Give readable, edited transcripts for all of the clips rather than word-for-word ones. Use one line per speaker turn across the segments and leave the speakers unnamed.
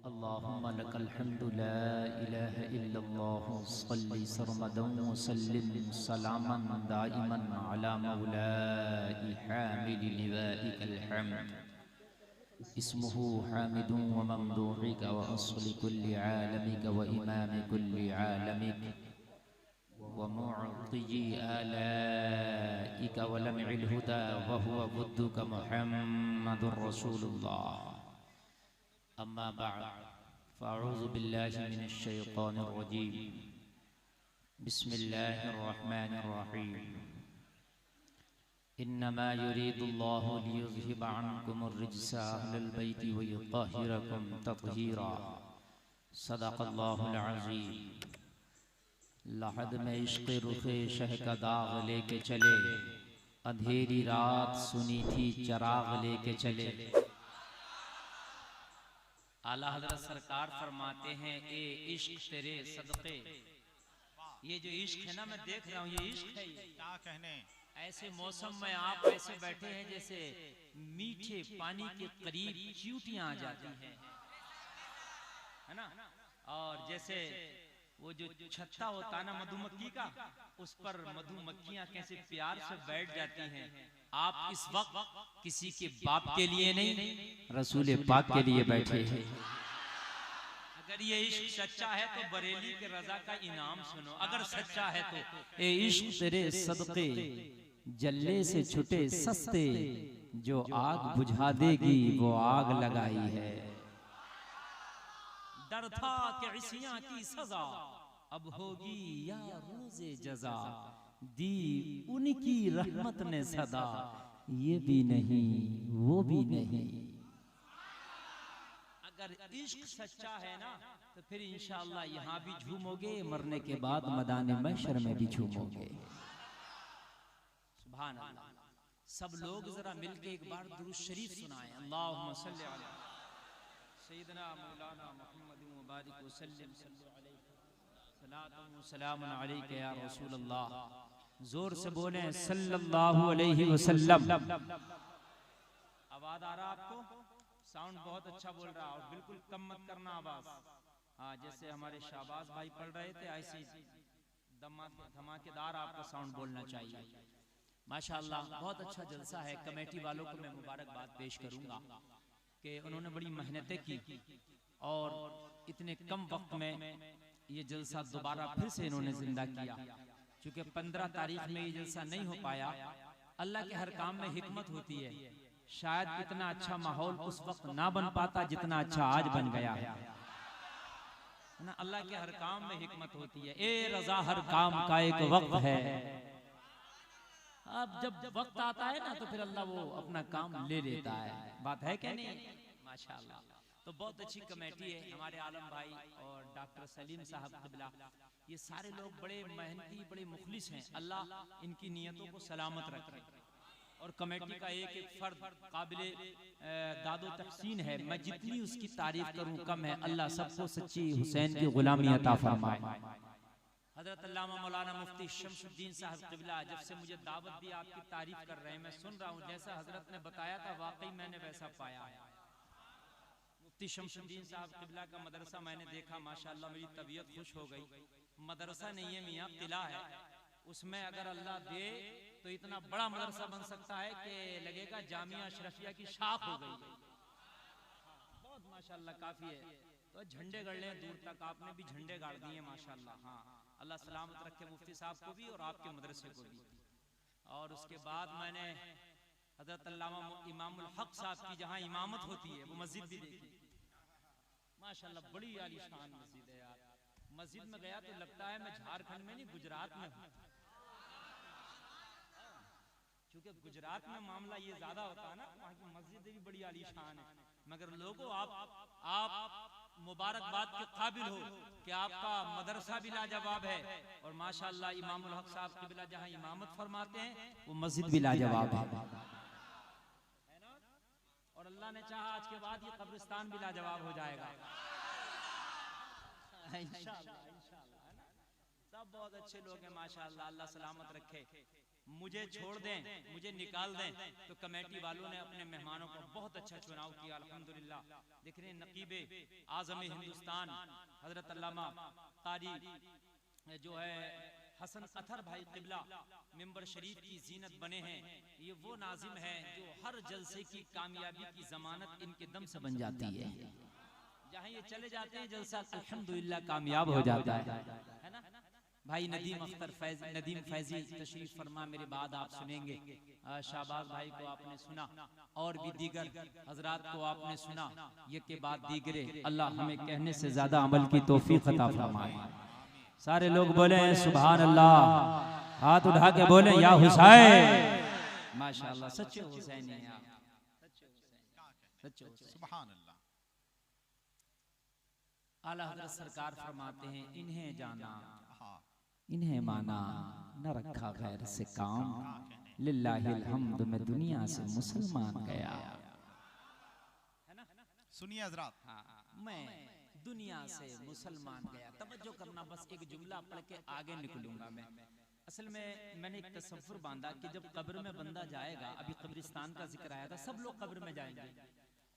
अल्लाहुम्मा लकल हम्दु ला इलाहा इल्लल्लाह सल्ली सरमदन व सल्लिम सलामन दाइमन अला मौलाई हामिल लिवाइकल हम्द इस्मुहु हामिदुन व ममदूहिका व अस्ली कुल्ली आलमिका व इमाम कुल्ली आलमिक व मुअतियी आलाइका व लमइल हुदा व हुवा वद्दुका मुहम्मदुर रसूलुल्लाह। अम्मा बअद फ़अऊज़ु बिल्लाहि मिनश शैतानिर रजीम। बिस्मिल्लाहिर रहमानिर रहीम। इन्नमा युरीदुल्लाहु लियुज़हिबा अन्कुमुर रिज्सा अहलल बैति व युत्तहिरकुम तत्हीरा। सदक़ल्लाहुल अज़ीम। लहद में इश्क़ रुख़े शह का दाग़ लेके चले, अंधेरी रात सुनी थी चराग़ लेके चले। आला हज़रत सरकार फरमाते हैं, ए इश्क तेरे सदक़े। ये जो इश्क है ना, मैं देख रहा हूँ ये इश्क है।
क्या कहने,
ऐसे मौसम में आप ऐसे बैठे हैं जैसे मीठे पानी के करीब चींटियां आ जाती हैं, है ना। और जैसे वो जो छत्ता होता है ना मधुमक्खी का, उस पर मधुमक्खियां कैसे प्यार से बैठ जाती हैं। आप इस वक्त किसी के बाप के लिए नहीं, रसूल पाक के लिए बैठे हैं। अगर ये इश्क सच्चा है तो बरेली के रजा का इनाम सुनो। अगर सच्चा है तो ए इश्क तेरे सदक़े जल्ले से छुटे सस्ते, जो आग बुझा देगी वो आग लगाई है। डर था कि इसियां की सजा अब होगी या रोज़े जजा, दी उनकी रहमत ने सदा, ये भी नहीं वो भी नहीं। अगर इश्क सच्चा है ना तो फिर इंशाअल्लाह यहाँ भी झूमोगे, मरने के बाद मैदान महशर में भी झूमोगे। सुभान अल्लाह। सब लोग जरा मिलके एक बार दुरूद शरीफ सुनाएं। अल्लाहुम्मा सल्ली अला सय्यिदना मौलाना मुहम्मद व बारिक व सल्लिम सलातु व सलामुन अलैका या रसूल अल्लाह। जोर से बोले सल्लल्लाहु अलैहि वसल्लम। आवाज आ रहा आपको? साउंड बहुत अच्छा बोल रहा, और बिल्कुल कम मत करना आवाज। हाँ, जैसे हमारे शाहबाज भाई पढ़ रहे थे ऐसी धमाकेदार आपका साउंड बोलना चाहिए। माशाअल्लाह, बहुत अच्छा जलसा है। कमेटी वालों को मैं मुबारकबाद पेश करूंगा कि उन्होंने बड़ी मेहनतें की और इतने कम वक्त में ये जलसा दोबारा फिर से इन्होंने जिंदा किया। चूंकि 15 तारीख में ये जलसा नहीं हो पाया, अल्लाह के हर काम में हिकमत होती है। शायद इतना अच्छा माहौल उस वक्त ना बन पाता जितना अच्छा आज बन गया है ना। अल्लाह के हर काम में हिकमत होती है। ए रज़ा, हर काम का एक वक्त है। अब जब वक्त आता है ना तो फिर अल्लाह वो अपना काम ले लेता है। बात है क्या नहीं? माशाअल्लाह। तो बहुत अच्छी कमेटी है। हमारे आलम भाई और डॉक्टर सलीम साहब क़िबला, ये सारे लोग बड़े मेहनती, बड़े मुखलिस हैं। अल्लाह इनकी नियतों को सलामत रखे। और कमेटी का एक एक फर्द काबिले दादो तहसीन है। मैं जितनी उसकी तारीफ करूं कम है। अल्लाह सबको सच्ची हुसैन की गुलामी अता फरमाए। हजरत अल्लामा मौलाना मुफ्ती शमसुद्दीन साहब क़िबला जब से मुझे दावत दी, आपकी तारीफ कर रहे हैं, मैं सुन रहा हूँ। जैसा हजरत ने बताया था वाकई मैंने वैसा पाया। मुफ्ती शमसुद्दीन साहब क़िबला का मदरसा मैंने देखा, माशाअल्लाह मेरी तबीयत खुश हो गई। मदरसा नहीं है मियाँ, किला है। उसमें अगर अल्लाह दे तो इतना बड़ा मदरसा बन सकता है कि लगेगा जामिया अशरफिया की शाख हो गई। बहुत माशाअल्लाह काफी है। तो झंडे गड़ लें दूर तक, आपने भी झंडे गाड़ दिए माशाअल्लाह। हाँ, अल्लाह सलामत रखे मुफ्ती साहब को भी और आपके मदरसे को भी। और उसके बाद मैंने हजरत अल्लामा इमामुल हक साहब की जहाँ इमामत होती है वो मस्जिद भी देखी। माशाअल्लाह बड़ी आलीशान मस्जिद है यार। मस्जिद में गया तो लगता है मैं झारखंड में नहीं गुजरात में हूँ। क्योंकि गुजरात में मामला ये ज्यादा होता है ना, वहाँ की मस्जिदें भी बड़ी आलीशान है। मगर लोगों, आप मुबारकबाद के काबिल हो कि आपका मदरसा भी लाजवाब है और माशाअल्लाह इमामुल हक साहब क़िबला जहाँ इमामत फरमाते हैं वो मस्जिद भी लाजवाब है ना। और अल्लाह ने चाहा आज के बाद ये कब्रिस्तान भी लाजवाब हो जाएगा इंशाअल्लाह, इंशाअल्लाह, है ना। सब बहुत अच्छे लोग हैं माशाअल्लाह, अल्लाह सलामत रखे। मुझे छोड़ दें, मुझे निकाल दें, तो कमेटी वालों ने अपने मेहमानों का बहुत अच्छा चुनाव किया अल्हम्दुलिल्लाह। देख रहे हैं नकीबे आज़म हिंदुस्तान हजरत अल्लामा कारी जो है हसन अथर भाई क़िबला मिंबर शरीफ की जीनत बने हैं। ये वो नाजिम है जो हर जलसे की कामयाबी की जमानत इनके दम से बन जाती है। जहाँ ये चले जाते हैं जलसा अल्हम्दुलिल्लाह कामयाब हो जाता है ना। भाई नदीम फैजी तशरीफ फरमा, मेरे बाद आप सुनेंगे। शाहबाज भाई को आपने सुना और भी दीगर हजरात को आपने सुना। ये के बाद दीगरे अल्लाह हमें कहने से ज्यादा अमल की तौफीक अता फरमाए। सारे लोग बोले सुभान अल्लाह, हाथ उठा के बोले या हुसैन। माशाअल्लाह सच्चे हुसैनी हैं आप, सच्चे हुसैन।
सुभान अल्लाह।
आला हज़रत सरकार फरमाते हैं इन्हें जाना इन्हें माना न रखा गैर से काम, लिल्लाहिल हम्द में दुनिया से मुसलमान गया।
सुनिए हजरात,
मैं दुनिया से मुसलमान गया। तवज्जो करना, बस एक जुमला पढ़ के आगे निकलूंगा मैं। असल में मैंने एक तसव्वुर बांधा कि जब कब्र में बंदा जाएगा, अभी कब्रिस्तान का जिक्र आया था, सब लोग कब्र में जाएंगे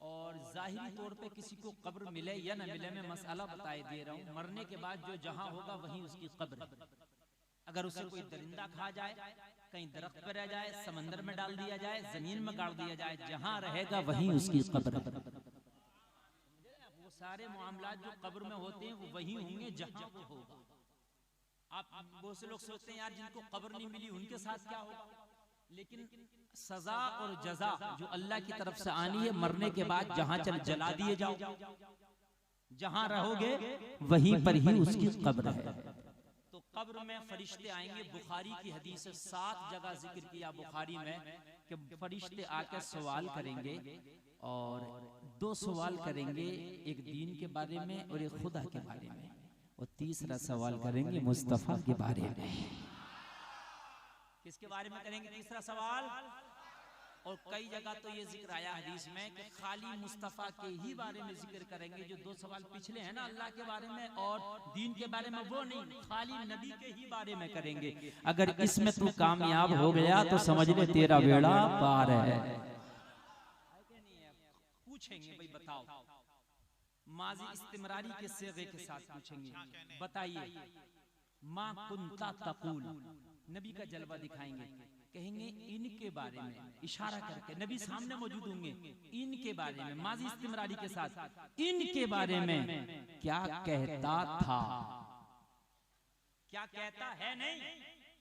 और जाहिरी तौर पे किसी को कब्र मिले या न मिले, मैं मसला बताए दे रहा हूँ। मरने के बाद जो जहां होगा वहीं उसकी कब्र है। अगर उसे कोई दरिंदा खा जाए, कहीं दरख्त पर रह जाए, समंदर में डाल दिया जाए, जमीन में गाड़ दिया जाए, जहां रहेगा वहीं उसकी कब्र। वो सारे मामला जो कब्र में होते हैं वो वही होंगे जहां वो होगा। आप बहुत से लोग सोचते हैं यार जिनको कब्र नहीं मिली उनके साथ क्या होगा, लेकिन सजा और जजा जो अल्लाह की तरफ से आनी है, मरने के बाद जहां जला दिए जाओ, जहां रहोगे वहीं पर ही उसकी कब्र है। तो कब्र में फरिश्ते आएंगे। बुखारी की हदीस है, 7 जगह जिक्र किया बुखारी में कि फरिश्ते आकर सवाल करेंगे और 2 सवाल करेंगे, एक दीन के बारे में और एक खुदा के बारे में, और तीसरा सवाल करेंगे मुस्तफा के बारे में। किसके बारे में करेंगे तीसरा सवाल? और कई जगह तो ये जिक्र आया हदीस में कि खाली मुस्तफा के ही बारे में जिक्र करेंगे। जो 2 सवाल पिछले हैं ना अल्लाह के बारे में और दीन के बारे में, वो नहीं, खाली नबी के ही बारे में करेंगे। अगर इसमें तू कामयाब हो गया तो समझ ले तेरा बेड़ा पार है। पूछेंगे भाई बताओ, माजी इस्तिमरारी के सेगे के साथ पूछेंगे, बताइए माँ कुंता तकूल, नबी का जलवा दिखाएंगे, कहेंगे इनके बारे में, इशारा करके नबी सामने मौजूद होंगे, इनके बारे में माजी इस्तिमरारी के साथ, इनके बारे में क्या कहता था, क्या कहता है नहीं,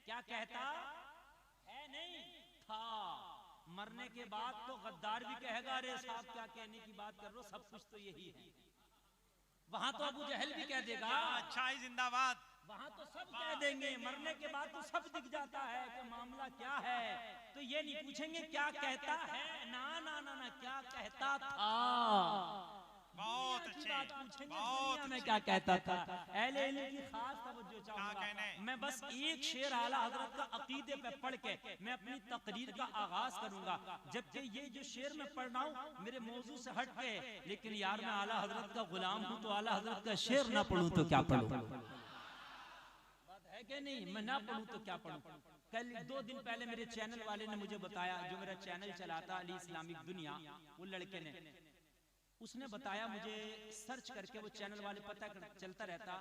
क्या कहता है नहीं था। मरने के बाद तो गद्दार भी कहेगा अरे साहब क्या कहने की बात कर रहे हो, सब कुछ तो यही है। वहां तो अबू जहल भी कह देगा
अच्छा ही जिंदाबाद,
वहां तो सब कह देंगे। मरने के बाद तो सब दिख जाता है कि मामला क्या है। तो ये नहीं पूछेंगे क्या कहता है, ना ना ना ना, क्या कहता था।
बहुत अच्छे,
दुनिया में क्या कहता था। अहले इल्म की खास तवज्जो चाहूंगा मैं, बस एक शेर आला हजरत का अकीदे पे पढ़ के मैं अपनी तकरीर का आगाज करूंगा। जबकि ये जो शेर मैं पढ़ रहा हूँ मेरे मौजू से हट के, लेकिन यार मैं आला हजरत का गुलाम हूँ, तो आला हजरत का शेर ना पढ़ूं तो क्या पढ़ूं, है कि नहीं। मैं ना पढ़ूं तो क्या पढ़ूं। कल 2 दिन पहले मेरे चैनल वाले ने मुझे बताया, जो मेरा चैनल चलाता अली इस्लामिक दुनिया, वो लड़के ने, उसने बताया मुझे, सर्च करके वो चैनल वाले पता चलता रहता,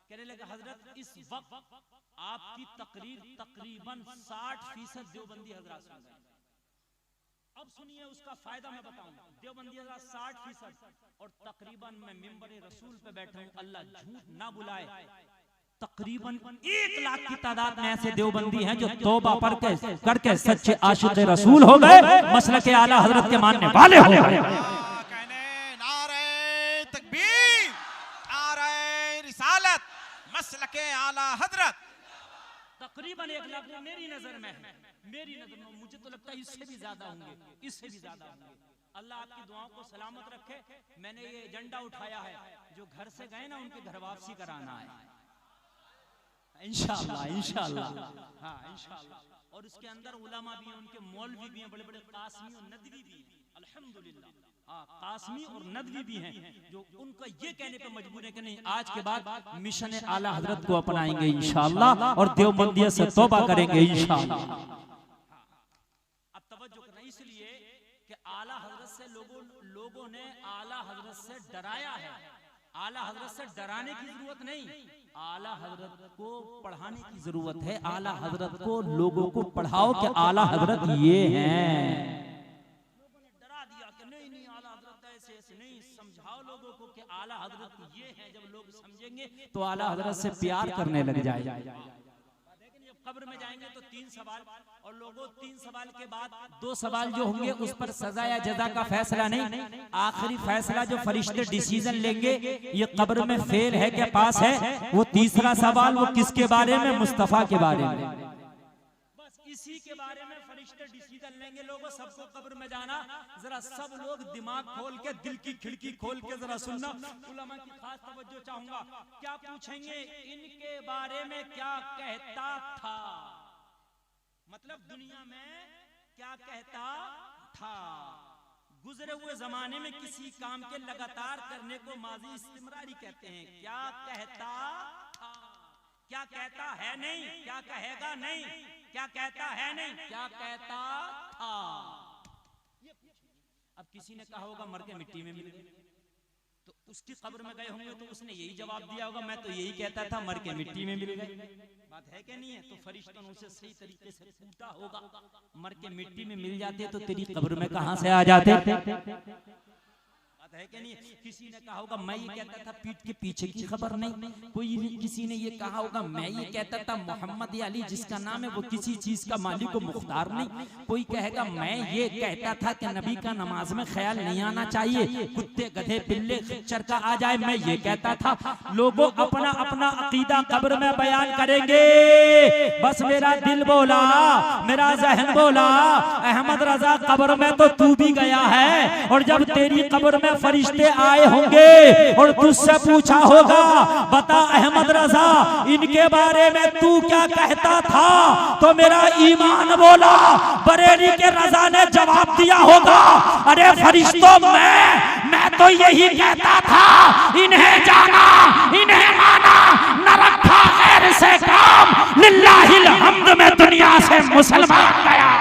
कहने लगा हजरत इस वक्त आपकी तकरीर तकरीबन 60% देवबंदी हजरात सुन रहे हैं। अब सुनिए उसका फायदा मैं बताऊं। देवबंदी हजरात 60%, और तकरीबन मैं मिंबर रसूल पे बैठा हूं, अल्लाह झूठ ना बुलाए, तकरीबन 1 लाख की तादाद में ऐसे देवबंदी हैं जो तौबा करके सच्चे आशिक रसूल हो गए, मसलक के आला हजरत के मानने वाले हो गए।
मसलके आला हजरत
तकरीबन 1 लाख मेरी नजर में, मेरी नजर में, मुझे तो लगता है इससे भी ज्यादा होंगे, इससे भी ज्यादा होंगे। अल्लाह आपकी दुआओं को सलामत रखे। मैंने ये एजेंडा उठाया है, जो घर से गए ना उनके घर वापसी कराना है इंशाअल्लाह, इंशाअल्लाह, हाँ इंशाअल्लाह। और उसके अंदर उलमा भी हैं, उनके मौलवी भी हैं, बड़े बड़े कासमी और नदवी भी, अल्हम्दुलिल्लाह कासमी और नदवी भी हैं जो उनका ये कहने पे मजबूर है कि नहीं, आज के बाद मिशन आला हजरत को अपनाएंगे इंशाअल्लाह और देवबंदियत से तौबा करेंगे इंशाअल्लाह। अब तवज्जो करना, इसलिए कि आला हजरत से लोगों ने आला हजरत से डराया है। आला हजरत से डराने की जरूरत नहीं, आला हजरत को पढ़ाने की जरूरत है। आला हजरत को लोगों को पढ़ाओ कि आला हजरत ये हैं। लोगों ने डरा दिया कि नहीं नहीं आला हजरत ऐसे ऐसे नहीं, समझाओ लोगों को कि आला हजरत ये हैं। जब लोग समझेंगे तो आला हजरत से प्यार करने लग जाएगा। कब्र में जाएंगे तो 3 सवाल, और लोगों 3 सवाल के बाद 2 सवाल जो होंगे उस पर सजा या जजा का फैसला नहीं, आखिरी फैसला जो फरिश्ते डिसीजन लेंगे ये कब्र में फेल है क्या पास है, वो तीसरा सवाल वो किसके बारे में, मुस्तफा के बारे में। बस इसी के बारे में फरिश्ते डिसीजन लेंगे। लोगों सबको कब्र में जाना, जरा सब लोग दिमाग खोल के, दिल की खिड़की खोल के जरा सुनना। उलमा की खास तवज्जो चाहूंगा। क्या पूछेंगे, इनके बारे में क्या कहता था, मतलब दुनिया में क्या कहता था। गुजरे हुए जमाने में किसी काम के लगातार करने को माजी इस्तिमरारी कहते हैं। क्या कहता था, क्या कहता है नहीं, क्या कहेगा नहीं, क्या कहता है नहीं, क्या कहता था। अब किसी ने कहा होगा मर के मिट्टी में मिल गए, तो उसकी कब्र में गए होंगे तो उसने यही जवाब दिया होगा, मैं तो यही कहता था मर के मिट्टी में मिल गए। बात है कि नहीं है? तो फरिश्तों ने उसे सही तरीके से पूछा होगा, मर के मिट्टी में मिल जाते तो तेरी कब्र में कहां से आ जाते। है कि नहीं? किसी ने कहा होगा मैं ये कहता था पीठ के पीछे की खबर नहीं, कोई किसी ने ये कहा होगा मैं ये कहता था मोहम्मद अली जिसका नाम है वो किसी चीज का मालिक को मुख्तार नहीं, कोई कहेगा मैं ये कहता था कि नबी का नमाज में ख्याल नहीं आना चाहिए, कुत्ते गधे पिल्ले खच्चर का आ जाए, मैं ये कहता था। लोगों अपना अपना अकीदा कब्र में बयान करेंगे। बस मेरा दिल बोला, मेरा जहन बोला, अहमद रजा कब्र में तो तू भी गया है, और जब तेरी कब्र में फरिश्ते आए होंगे और तुझसे पूछा होगा बता अहमद रजा इनके बारे में तू क्या कहता था, तो मेरा ईमान बोला बरेली के रजा ने जवाब दिया होगा अरे फरिश्तों मैं तो यही कहता था, इन्हें जाना इन्हें माना, न रखा खैर से काम, लिल्लाहिल हम्द में दुनिया से मुसलमान गया।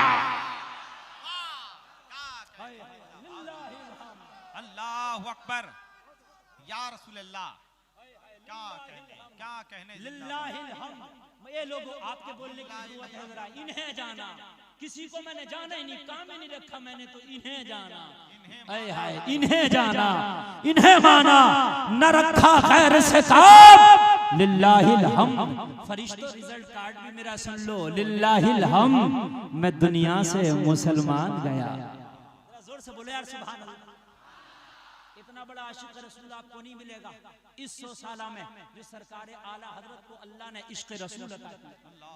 अकबर या रसूल अल्लाह, क्या कहने
लिल्लाहिल हम्द। ये लोगों आपके बोलने की जरूरत है जरा, इन्हें जाना, किसी को मैंने जाना ही नहीं, काम ही नहीं रखा मैंने, तो इन्हें जाना, इन्हें जाना इन्हें माना, न रखा खैर से काम, लिल्लाहिल हम्द। फरिश्तों रिजल्ट कार्ड भी मेरा सुन लो, लिल्लाहिल हम्द, मैं दुनिया से मुसलमान गया। जोर से बोले यार सुभान अल्लाह। इतना बड़ा आशिक रसूल आपको नहीं मिलेगा इस 100 साल में जो सरकार आला हजरत को अल्लाह ने इश्क रसूल अता किया।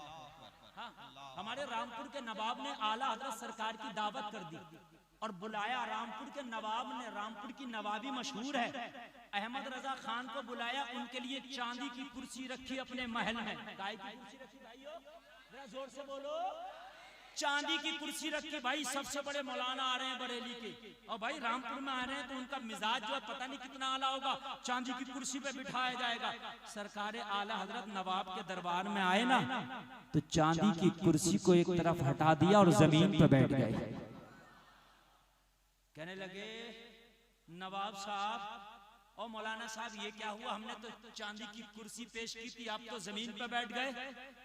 हाँ, हमारे रामपुर के नवाब ने आला हजरत सरकार की दावत कर दी और बुलाया। रामपुर के नवाब ने, रामपुर की नवाबी मशहूर है, अहमद रजा खान को बुलाया, उनके लिए चांदी की कुर्सी रखी अपने महल में। गाय की कुर्सी रखी भाइयों, जरा जोर से बोलो, चांदी की कुर्सी रखी। भाई सबसे बड़े मौलाना आ रहे हैं बरेली के, और भाई रामपुर में आ रहे हैं तो उनका मिजाज जो है पता नहीं कितना आला होगा, चांदी की कुर्सी पे बिठाया जाएगा। सरकार आला हजरत नवाब के दरबार में आए ना, तो चांदी की कुर्सी को एक तरफ हटा दिया और जमीन पे बैठ गए। कहने लगे नवाब साहब और मौलाना साहब ये क्या हुआ, हमने तो चांदी की कुर्सी पेश की थी, आप तो जमीन पर बैठ गए।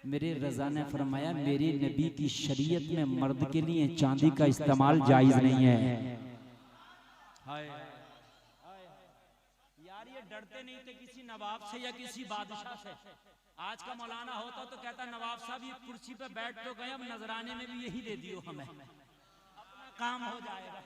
मेरे रजा ने फरमाया मेरे नबी की शरीयत में मर्द के लिए चांदी का इस्तेमाल जायज नहीं है। यार ये डरते नहीं थे किसी नवाब से या किसी बादशाह से। आज का मौलाना होता तो कहता नवाब साहब ये कुर्सी पे बैठ तो गए, अब नजराने में भी यही दे दियो हमें, अपना काम हो जाएगा।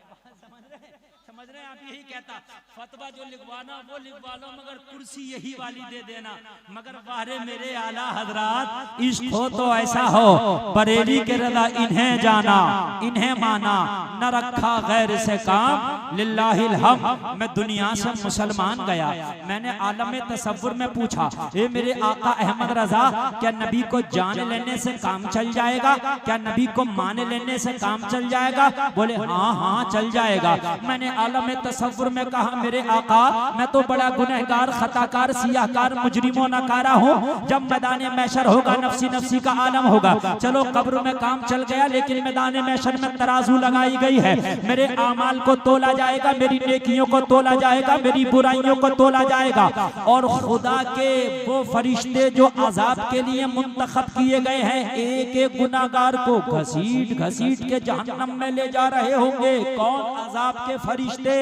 समझ रहे आप, यही कहता फतवा जो लिखवाना वो लिखवा लो, मगर कुर्सी यही वाली दे देना। मगर वारे मेरे आला हजरात, इश्क हो तो ऐसा हो, बरेली के रजा इन्हें जाना इन्हें माना, न रखा गैर से काम, लिल्लाहिल हम्द, मैं दुनिया से मुसलमान गया। मैंने आलम तसव्वुर में पूछा, ए मेरे आका अहमद रजा, क्या नबी को जान लेने से काम चल जाएगा, क्या नबी को मान लेने से काम चल जाएगा? बोले हाँ हाँ चल जाएगा। मैंने आलम तसव्वुर में कहा मेरे आका मैं तो बड़ा गुनहगार, खताकार, सियाहकार, मुजरिमो नकारा हूँ। जब मैदान महशर होगा नफ्सी नफ्सी का आलम होगा। चलो कब्र में काम चल गया, लेकिन मैदान महशर में तराजू लगाई गई है। मेरे आमाल को तोला जाएगा, मेरी नेकियों को तोला जाएगा, मेरी बुराइयों को तोला जाएगा। और खुदा के वो फरिश्ते जो अजाब के लिए मुंतखब किए गए हैं, एक एक गुनाहगार को घसीट घसीट के जहन्नम में ले जा रहे होंगे। कौन? अजाब के फरिश्ते।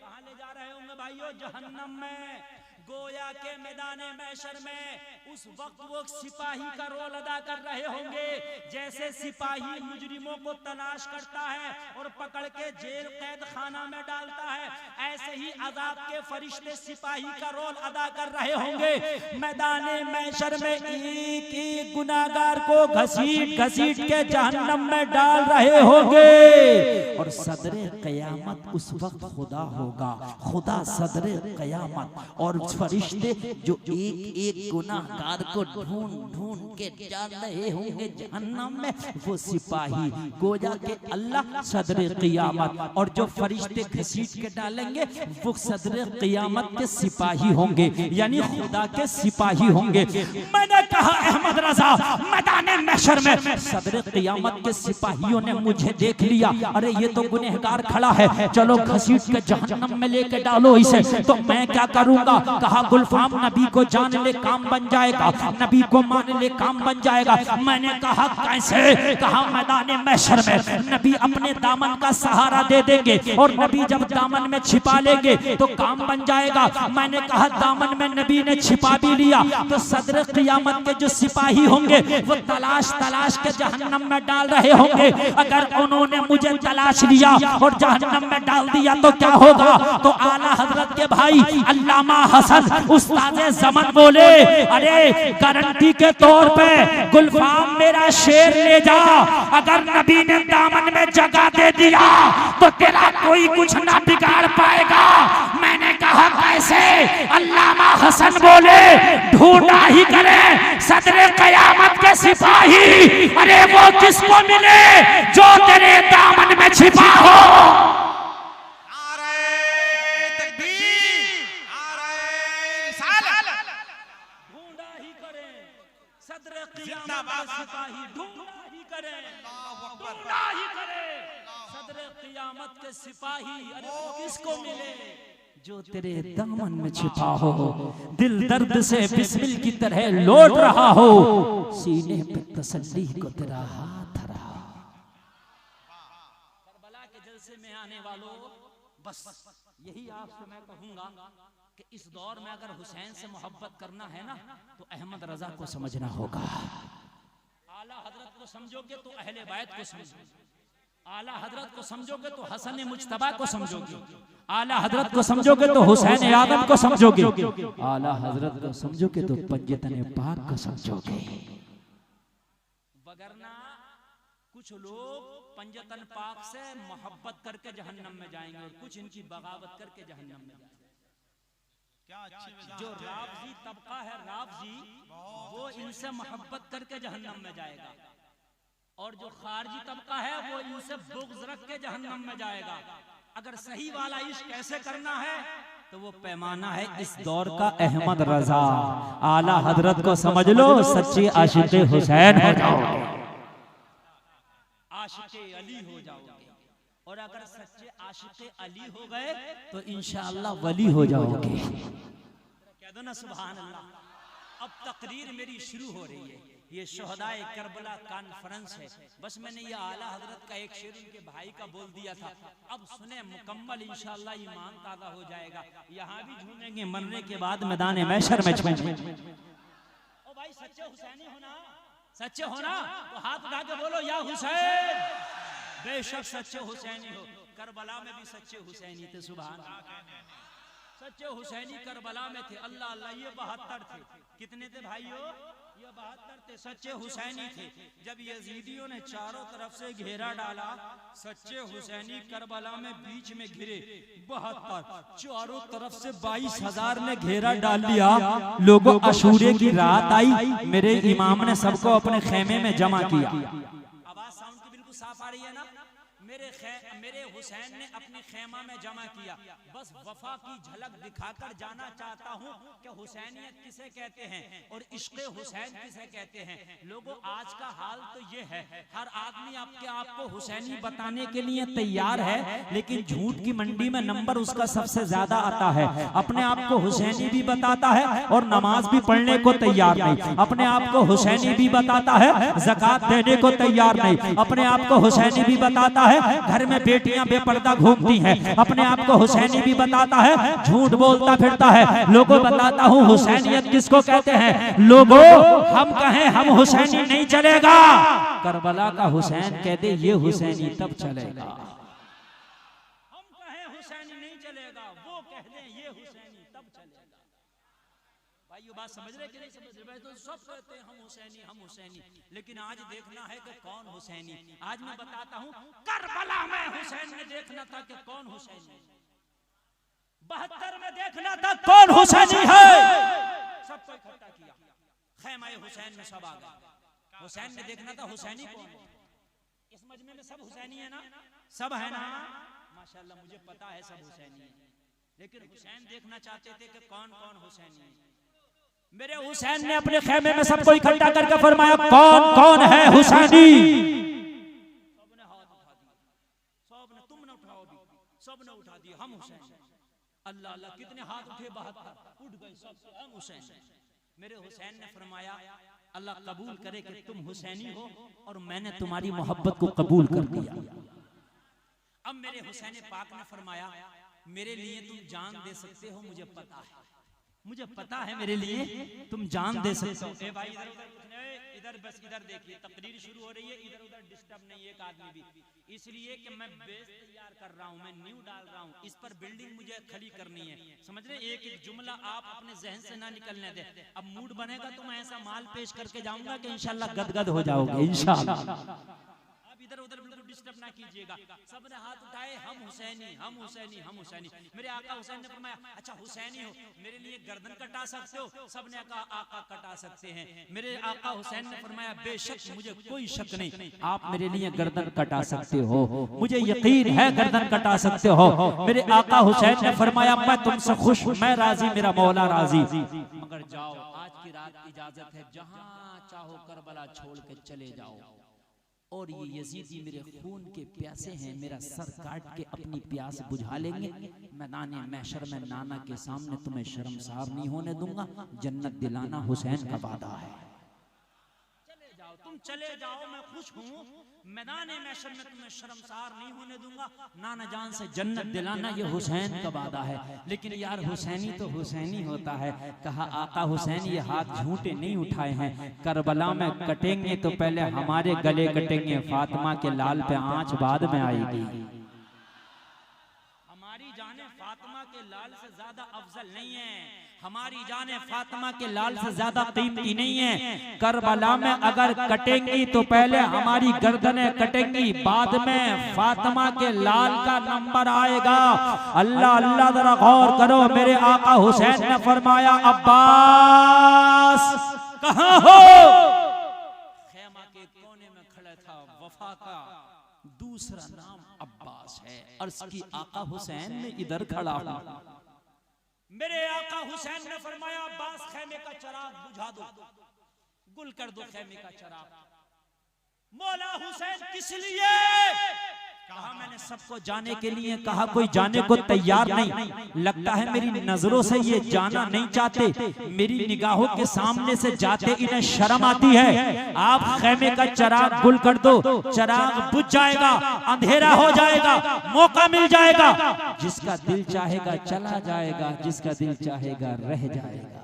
कहां ले जा रहे होंगे भाइयों? जहन्नम में। गोया के मैदान महशर में उस वक्त वो सिपाही का रोल अदा कर रहे होंगे, जैसे सिपाही मुजरिमों को तलाश करता है और पकड़ के जेल कैद खाना में डालता है, ऐसे ही अजाब के फरिश्ते सिपाही का रोल अदा कर रहे होंगे। मैदान महशर में एक एक गुनाहगार को घसीट घसीट के जहन्नम में डाल रहे होंगे। और सदरे क़यामत उस वक्त खुदा होगा, खुदा सदरे क़यामत। और फरिश्ते जो एक एक गुनाहगार को ढूंढ ढूंढ के डाल रहे होंगे जहन्नम में, वो सिपाही गोया के अल्लाह सदरे क़यामत। और जो फरिश्ते घसीट के डालेंगे वो सदरे क़यामत के सिपाही होंगे, यानी खुदा के सिपाही होंगे। मैंने कहा अहमद रजा मैदान महशर में सदरे क़यामत के सिपाहियों ने मुझे देख लिया, अरे ये तो गुनहगार खड़ा है, चलो घसीट के जहन्नम में लेके डालो इसे। तो मैं क्या करूंगा? कहा गुलफाम नबी को जान ले काम बन जाएगा, नबी को मान ले काम बन जाएगा। मैंने कहा कैसे? कहा मैदान महशर में नबी अपने दामन का सहारा दे देंगे और नबी जब दामन में छिपा लेंगे तो काम बन जाएगा। मैंने कहा दामन में नबी ने छिपा भी लिया तो सदर क़यामत के जो सिपाही होंगे वो तलाश तलाश के जहन्नम में डाल रहे होंगे। अगर उन्होंने मुझे तलाश लिया और जहन्नम में डाल दिया तो क्या होगा? तो आला हजरत के भाई अल्लामा हसन उस्ताद ज़मान बोले, अरे गारंटी के तौर पे गुलफाम मेरा शेर ले जा, अगर नबी ने दामन में जगह दे दिया तो तेरा कोई कुछ ना बिगाड़ पाएगा। मैंने कहा कैसे? अल्लामा हसन बोले, ढूंढा ही करे सदरे क़यामत के सिपाही, अरे वो किसको मिले जो तेरे दामन में छिपा हो। सिपाही ढूंढा ही करे, ढूंढा ही करे सदरे क़यामत के सिपाही, अरे वो किसको मिले जो तेरे दामन में छिपा हो। दिल दर्द से बिस्मिल की तरह लौट रहा हो, सीने पे तसल्ली को तेरा हाथ रहा। करबला के जलसे में आने वालों, बस यही आपसे मैं कहूंगा कि इस दौर में अगर हुसैन से मोहब्बत करना है ना तो अहमद रजा को समझना होगा। आला हजरत को समझोगे तो अहले बैत को समझोगे, आला हजरत को समझोगे तो हसन मुज्तबा को समझोगे, आला हजरत को समझोगे तो हुसैन आदम को समझोगे, आला हजरत को समझोगे तो पंजतन पाक को समझोगे। वगरना कुछ लोग पंजतन पाक से मोहब्बत करके जहन्नम में जाएंगे और कुछ इनकी बगावत करके जहन्नम में जाएंगे। जो रावजी तबका है रावजी, वो इनसे मोहब्बत करके जहन्नम में जाएगा, और जो खारजी तबका है वो इनसे बुग़्ज़ रख के जहन्नम में जाएगा। अगर सही वाला इश्क कैसे करना है तो वो पैमाना है इस दौर का अहमद रजा। आला हजरत को समझ लो, सच्चे आशिक़े हुसैन हो जाओगे, आशिक़े अली हो जाओगे। और अगर सच्चे आशिक़े अली हो गए तो इंशाअल्लाह वली हो जाओगे। कह दो ना सुभान अल्लाह। अब तकरीर मेरी शुरू हो रही है, ये शोहदाए करबला कॉन्फ्रेंस है। बस मैंने ये आला हजरत का एक शेर उनके भाई का बोल दिया था, अब सुने मुकम्मल, इंशाअल्लाह ईमान ताज़ा हो जाएगा। यहाँ भी झूमेंगे, मरने के बाद मैदान महशर में झूमेंगे। ओ भाई सच्चे हुसैनी होना, सच्चे होना तो हाथ उठा के बोलो या हुसैन। बेशक सच्चे हुसैनी हो, करबला में भी सच्चे हुसैनी थे। सुभान अल्लाह, सच्चे हुसैनी करबला में थे। अल्लाह अल्लाह, ये 72 थे। कितने थे भाइयों? ये 72 थे, सच्चे हुसैनी थे। जब यजीदियों ने चारों तरफ से घेरा डाला, सच्चे हुसैनी करबला में बीच में घिरे। 72 चारों तरफ से 22,000 ने घेरा डाल लिया। लोगों, अशूरे की रात आई, मेरे इमाम ने सबको अपने खेमे में जमा किया। आवाज साउंड की बिल्कुल साफ आ रही है ना? मेरे हुसैन ने अपनी खेमा में जमा किया। बस वफा की झलक दिखाकर जाना चाहता हूँ कि हुसैनियत किसे कहते हैं और इश्क़ हुसैन किसे कहते हैं। लोगों, आज का हाल तो ये है, हर आदमी आपके आप को हुसैनी बताने के लिए तैयार है, लेकिन झूठ की मंडी में नंबर उसका सबसे ज्यादा आता है। अपने आप को हुसैनी भी बताता है और नमाज भी पढ़ने को तैयार नहीं, अपने आप को हुसैनी भी बताता है, ज़कात देने को तैयार नहीं, अपने आप को हुसैनी भी बताता है, घर में बेटियां बेपर्दा घूमती हैं, अपने आप को हुसैनी भी बताता है, झूठ बोलता फिरता है। लोगों, बताता हूँ हुसैनियत किसको कहते हैं। लोगों, हम कहें हम हुसैनी नहीं चलेगा, करबला का हुसैन कह दे ये हुसैनी तब चलेगा। हम कहें हुसैनी नहीं चलेगा, वो कह दे ये हुसैनी तब चलेगा। भाई ये बात समझ रहे कि नहीं समझ रहे? भाई तो सब कहते हैं हम हुसैनी, लेकिन आज देखना है कि कौन हुसैनी। आज मैं बताता हूँ, करबला में हुसैन ने देखना था कि कौन हुसैनी, 72 में देखना था कौन हुसैनी है। सबको इकट्ठा किया, खैमा हुसैन में सब आ गए। हुसैन ने देखना था हुसैनी कौन है। इस मजमे में सब हुसैनी है ना, सब है ना, माशाल्लाह मुझे पता है सब हुसैनी है, लेकिन हुसैन देखना चाहते थे कि कौन कौन हुसैनी है। मेरे हुसैन ने अपने खेमे में सबको इकट्ठा करके फरमाया कौन कौन है हुसैनी। सबने हाथ उठा दिया, सबने, तुम न उठाओ भी, सबने उठा दिया हम हुसैन। अल्लाह अल्लाह, कितने हाथ उठे, 72 उठ गए सब, हम हुसैन। मेरे हुसैन ने फरमाया अल्लाह कबूल करे कि तुम हुसैनी हो और मैंने तुम्हारी मोहब्बत को कबूल कर दिया। अब मेरे हुसैन पाक ने फरमाया मेरे लिए तुम जान दे सकते हो, मुझे पता है, मुझे पता है मेरे लिए तुम जान दे सकते हो। ए भाई इधर बस इधर देखिए, तकरीर शुरू हो रही है, इधर उधर डिस्टर्ब नहीं एक आदमी भी, इसलिए कि मैं बेस तैयार कर रहा हूँ, मैं न्यू डाल रहा हूँ, इस पर बिल्डिंग मुझे खड़ी करनी है, समझ रहे? एक एक जुमला आप अपने जहन से ना निकलने दे। अब मूड बनेगा तो मैं ऐसा माल पेश करके जाऊंगा कि इंशाल्लाह गदगद हो जाओगे इंशाल्लाह। इधर उधर बिल्कुल डिस्टर्ब ना कीजिएगा। सबने हाथ उठाए, हम हुसैनी, हम हुसैनी, हम हुसैनी। मेरे आका हुसैन ने फरमाया अच्छा हुसैनी हो, मेरे लिए गर्दन कटा सकते हो? सबने कहा आका कटा सकते हैं। मेरे आका हुसैन ने फरमाया बेशक, मुझे कोई शक नहीं, आप मेरे लिए गर्दन कटा सकते हो, मुझे यकीन है गर्दन कटा सकते हो। मेरे आका हुसैन ने फरमाया मैं तुमसे खुश, मैं राजी, मेरा मौला राजी, मगर जाओ आज की रात इजाजत है, जहां चाहो करबला छोड़ के चले जाओ, और ये यजीदी मेरे खून के प्यासे हैं, मेरा सर काट के अपनी प्यास बुझा लेंगे। मैदान महशर में नाना के सामने तुम्हें शर्मसार नहीं होने दूंगा, जन्नत दिलाना हुसैन का वादा है। चले जाओ, तुम चले जाओ, मैं खुश हूँ, मैदान महशर में तुम्हें शर्मसार नहीं होने दूंगा, नाना जान से जन्नत दिलाना ये हुसैन का वादा है। लेकिन यार हुसैनी तो हुसैनी होता है। कहा आका हुसैन ये हाथ झूठे नहीं उठाए हैं, करबला में कटेंगे तो पहले हमारे गले कटेंगे, फातिमा के लाल पे आंच बाद में आएगी। हमारी जाने फातिमा के लाल से ज्यादा अफजल नहीं है, हमारी जाने फातिमा के लाल से ज्यादा कीमती नहीं है। करबला में अगर कटेंगी तो पहले हमारी गर्दनें कटेंगी, बाद में फातिमा के लाल का नंबर आएगा। अल्लाह अल्लाह, जरा गौर करो, मेरे आका हुसैन ने फरमाया अब्बास कहाँ हो? खेमा के कोने में खड़ा था, वफा का दूसरा नाम अब्बास है, और इसकी आका हुसैन ने इधर खड़ा हुआ। मेरे आका हुसैन ने फरमाया अब्बास खेमे का चिराग बुझा दो, गुल कर दो खेमे का चिराग। मौला हुसैन किस लिए? कहा मैंने सबको जाने के लिए कहा, कोई जाने को तैयार नहीं। लगता है मेरी नजरों से ये जाना नहीं चाहते, मेरी निगाहों के सामने से जाते इन्हें शर्म आती है। आप खेमे का चिराग गुल कर दो, चिराग बुझ जाएगा, अंधेरा हो जाएगा, मौका मिल जाएगा, जिसका दिल चाहेगा चला जाएगा, जिसका दिल चाहेगा रह जाएगा।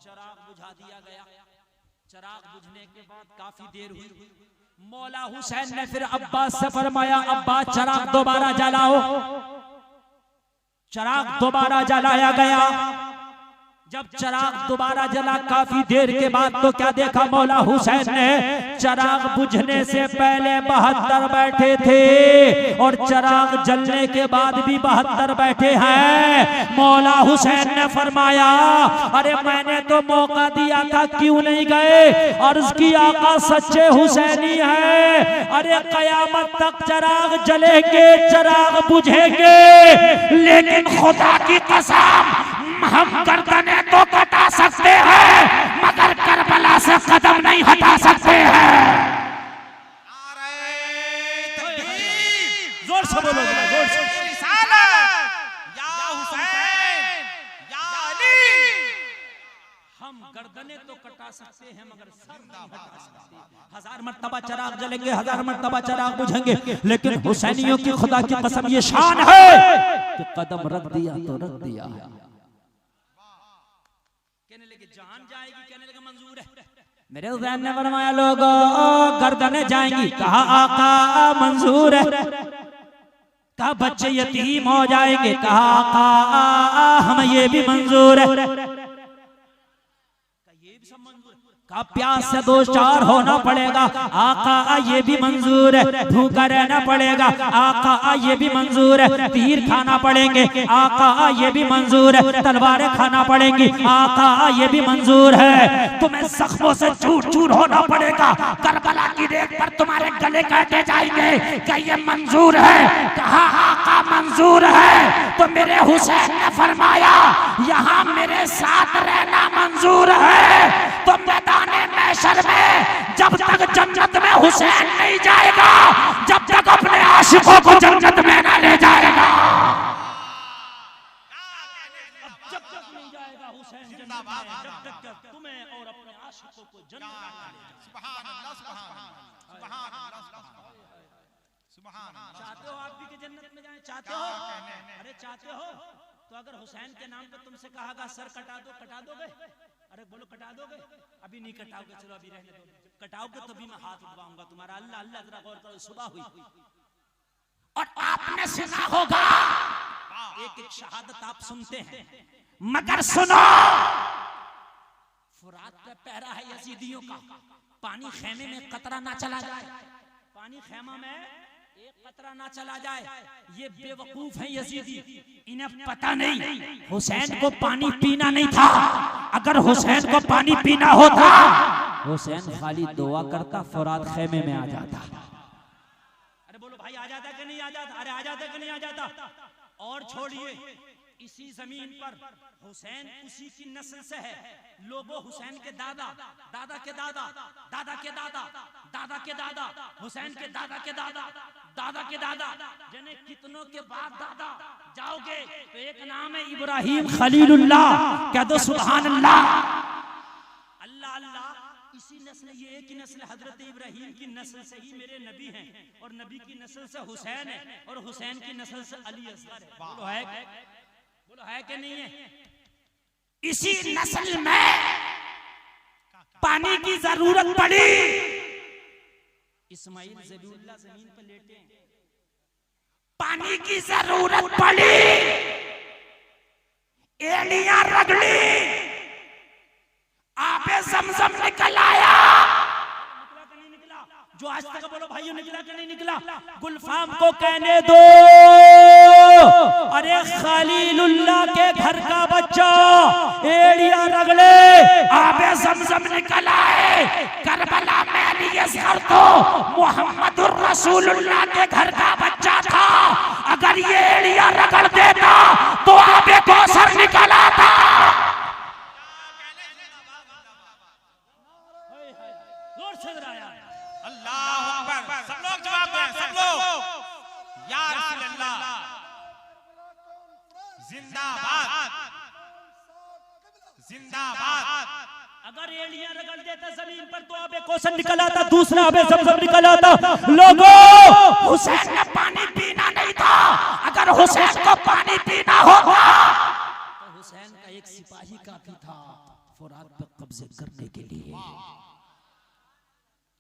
चिराग बुझा दिया गया। चिराग बुझने के बाद काफी देर हुई, मौला हुसैन ने फिर अब्बास से फरमाया अब्बास चिराग दोबारा जलाओ। चिराग दोबारा जलाया गया। जब चिराग दोबारा जला काफी देर के बाद तो क्या देखा मौला हुसैन ने, चिराग बुझने से पहले 72 बैठे थे और चिराग जलने के बाद भी 72 बैठे हैं। मौला हुसैन ने फरमाया अरे मैंने तो मौका दिया था क्यों नहीं गए। अर्ज की आका सच्चे हुसैनी है, अरे कयामत तक चिराग जलेंगे, चिराग बुझेंगे, लेकिन खुदा की कसम हम गर्दने तो कटा सकते हैं मगर करबला से कदम नहीं हटा सकते हैं। जोर से बोलो, जोर से।
या हुसैन, या अली,
हम गर्दने तो कटा सकते हैं मगर सर नहीं हटा सकते। 1000 मर्तबा चिराग जलेंगे, 1000 मर्तबा चिराग बुझेंगे, लेकिन हुसैनियों की खुदा की कसम ये शान है कि कदम रख दिया तो रख दिया। कहने लगे जान जाएगी, कहने लगे मंजूर है। मेरे हुसैन ने फरमाया लोगों गर्दनें जाएंगी, कहा आका मंजूर है। कहा बच्चे यतीम हो जाएंगे, कहा आका हमें ये भी मंजूर है। का प्यास से 2-4 होना पड़ेगा, आका ये भी मंजूर है। भूखा रहना पड़ेगा, आका ये भी मंजूर है। तीर खाना पड़ेंगे, आका ये भी मंजूर है। तलवारें खाना पड़ेंगी, आका ये भी मंजूर है। तुम्हें जख्मों से चूर चूर होना पड़ेगा, करबला की रेत पर तुम्हारे गले काटे जाएंगे, क्या ये मंजूर है? कहा आका मंजूर है। तो मेरे हुसैन ने फरमाया यहाँ मेरे साथ रहना मंजूर है। तो महशर में जब तक जन्नत में हुसैन नहीं जाएगा, जब तक अपने आशिकों को जन्नत में ना ले जाएगा, जब तक नहीं जाएगा हुसैन जन्नत में, जब तक तुम्हें और अपने आशिकों को जन्नत में ना ले जाएगा।
सुभान अल्लाह, सुभान अल्लाह, सुभान अल्लाह, सुभान अल्लाह।
चाहते हो आप भी कि जन्नत में जाएं? चाहते हो? अरे चाहते हो तो अगर हुसैन के नाम पे तुमसे कहागा सर कटा दो, कटा दोगे? अरे बोलो कटा दोगे? अभी नहीं कटाओगे, चलो अभी रहने दो। जब कटाओगे तो भी मैं हाथ उठवाऊंगा तुम्हारा। अल्लाह अल्लाह, जरा गौर करो। सुबह हुई और आपने सुना होगा एक एक शहादत आप सुनते हैं, मगर सुनो फुरात का पहरा है यजीदियों का। पानी खेमे में कतरा ना चला जाए, पानी खेमा में एक कतरा ना चला जाए। ये बेवकूफ है यजीदी, इन्हें पता नहीं हुसैन को पानी पीना नहीं था। अगर हुसैन को पानी पीना होता हुसैन खाली दुआ करता, फुरात खेमे में आ जाता। अरे बोलो भाई आ जाता कि नहीं आ जाता? अरे आ जाता कि नहीं आ जाता? और छोड़िए, इसी जमीन पर हुसैन उसी की नस्ल से है। लोगों हुसैन के दादा, दादा के दादा, दादा के दादा, दादा के दादा, हुसैन के दादा के दादा, दादा के दादा, जने कितनों के बाद दादा जाओगे तो एक नाम है इब्राहिम खलीलुल्लाह। कह दो सुभान अल्लाह, अल्लाह अल्लाह। इसी नस्ल, ये एक ही नस्ल हजरत इब्राहिम की नस्ल से ही मेरे नबी हैं, और नबी की नस्ल से हुसैन है, और हुसैन की नस्ल से अली असगर है। बोलो है, बोलो है कि नहीं है? इसी नस्ल में पानी की जरूरत पड़ी, इस्माइल ज़बीहुल्लाह जमीन पर लेटे हैं, पानी की जरूरत पड़ी, एड़ियां रगड़ी, आपे ज़मज़म निकल आया। निकला कि नहीं निकला? जो आज तक बोलो भाइयों निकला कि नहीं निकला? गुलफाम को कहने दो, अरे खलीलुल्लाह के घर का बच्चा एड़ियां रगड़े, आबे ज़मज़म निकल आए। करबला में अली असगर तो मुहम्मदुर रसूलुल्लाह के घर का बच्चा था। अगर ये एड़ियां रगड़ देता तो आबे कौसर निकल आता।
अल्लाह अकबर। सब लोग जवाब दें, सब लोग। या रसूल अल्लाह जिंदाबाद, जिंदाबाद।
अगर एड़ियां रगड़ देता जमीन पर तो आबे कौसर निकल आता, दूसरा आबे ज़मज़म निकल आता। लोगों हुसैन ने पानी पीना नहीं था। अगर हुसैन को पानी पीना होता तो हुसैन का एक सिपाही काफी था फुरात पे कब्जे करने के लिए।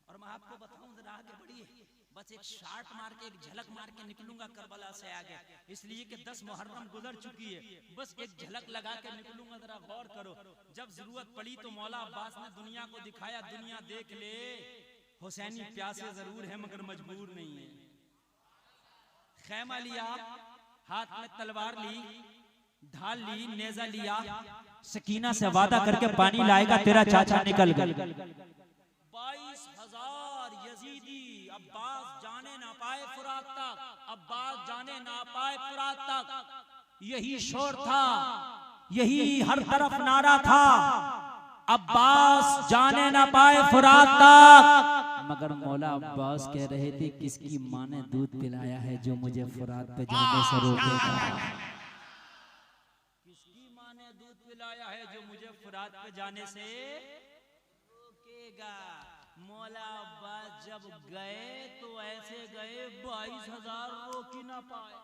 और मैं आपको बताऊं जरा आगे बढ़िए, बस एक शार्ट मार के, एक झलक मार के निकलूंगा करबला से आगे, इसलिए कि 10 मुहर्रम गुजर चुकी है, बस एक झलक लगा के निकलूंगा। जरा गौर करो, जब जरूरत पड़ी तो मौला अब्बास ने दुनिया को दिखाया, दुनिया देख ले हुसैनी प्यासे जरूर है मगर मजबूर नहीं है। खैमा लिया, हाथ में तलवार ली, ढाल ली, नेजा लिया, सकीना से वादा करके पानी लाएगा तेरा चाचा निकल गया। 22,000 यजीदी अब्बास जाने ना पाए फुरात तक, अब्बास जाने ना पाए फुरात तक। यही शोर था, यही हर तरफ नारा था, अब्बास जाने ना पाए फुरात तक। मगर मौला अब्बास कह रहे थे किसकी माँ ने दूध पिलाया है जो मुझे फुरात पे जाने से रोकेगा, किसकी माँ ने दूध पिलाया है जो मुझे फुरात पे जाने से रोकेगा। मौला अब्बास जब गए तो ऐसे गए 22,000 रोक ही ना पाए,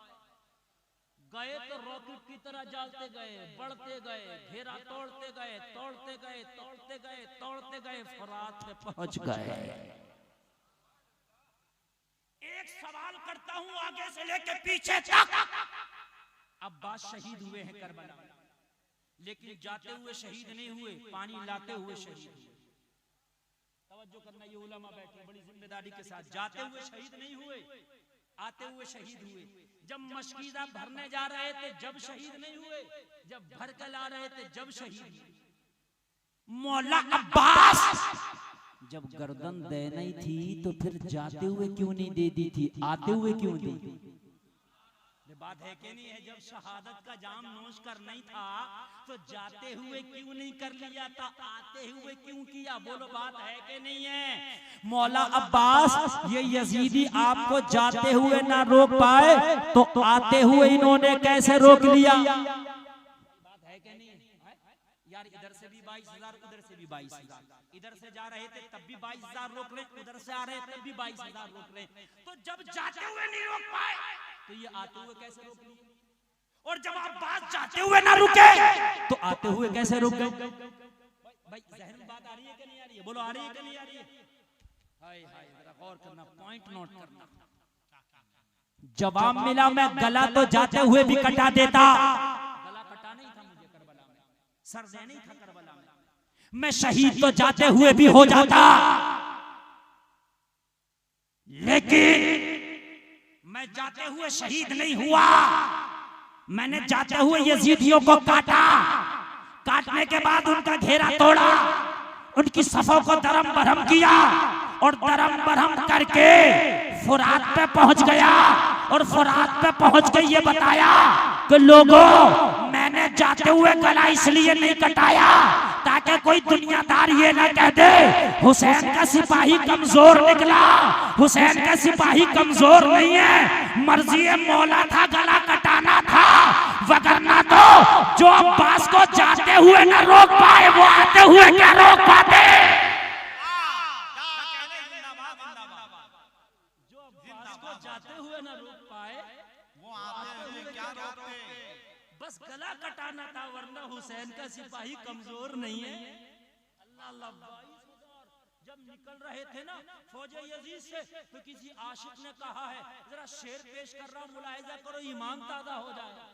गए तो रॉकेट की तरह जाते गए, बढ़ते गए, घेरा तोड़ते गए, तोड़ते गए, तोड़ते गए, तोड़ते गए, फुरात पे पहुंच गए। एक सवाल करता हूं आगे से लेके पीछे तक, अब्बास शहीद हुए हैं करबला में, लेकिन जाते हुए शहीद नहीं हुए, पानी लाते हुए शहीद हुए। तवज्जो करना, ये उलमा बैठे बड़ी जिम्मेदारी के साथ, जाते हुए शहीद नहीं हुए, आते हुए शहीद हुए। जब मशकीदा भरने जा रहे थे जब शहीद नहीं हुए, जब भर के ला रहे थे जब शहीद हुए। मौला अब्बास जब गर्दन देनी थी तो फिर जाते हुए क्यों नहीं दे दी थी, आते हुए क्यों दी? बात है कि नहीं है? जब शहादत का जाम नोश कर नहीं था तो जाते हुए क्यों नहीं कर लिया था, आते हुए क्यों किया? बोलो, बात है कि नहीं है? मौला अब्बास ये यजीदी आपको जाते हुए ना रोक पाए तो आते हुए इन्होंने कैसे रोक लिया? बात है कि नहीं यार? इधर से भी 22,000, उधर से भी 22,000, इधर से जा रहे थे तब भी 22,000 रोक रहे, उधर से आ रहे तब भी 22,000 रोक रहे। तो जब जाते हुए नहीं रोक पाए तो ये आते हुए कैसे रोक लिए? और जब आप बात जाते हुए ना रुके तो आते हुए कैसे रुक गए? भाई जहन में बात आ रही है कि नहीं आ रही है? बोलो, आ रही है कि नहीं आ रही है? हाय हाय, जरा गौर करना, पॉइंट नोट करना। जवाब मिला, मैं गला तो जाते हुए भी कटा देता, गला कटा नहीं था मुझे करबला में, सर दे नहीं था करबला में, मैं शहीद तो जाते हुए भी हो जाता, लेकिन मैं जाते हुए शहीद नहीं हुआ, मैंने जाते हुए यजीदियों को काटा, काटने के बाद उनका घेरा तोड़ा, उनकी सफों को दरम बरहम किया और दरम बरहम करके फुरात पे पहुंच गया। और फुरात पे पहुंच के ये बताया कि लोगों, मैंने जाते हुए गला इसलिए नहीं कटाया ताकि कोई दुनियादार ये ना कह दे हुसैन का सिपाही कमजोर निकला। हुसैन का सिपाही कमजोर नहीं है, मर्जी मौला था गला कटाना था, वगरना तो जो अब्बास को जाते हुए ना रोक पाए वो आते हुए क्या रोक पाते? जो अब्बास को जाते हुए ना रोक पाए वो आते हुए क्या रोकते? बस गला कटाना था, वरना हुसैन का सिपाही कमजोर नहीं है। अल्लाह अल्लाह। जब निकल रहे थे ना फौजे यजीद से तो किसी आशिक ने कहा है, जरा शेर पेश कर रहा हूं, मुलाहिजा करो, ईमान ताजा हो जाए।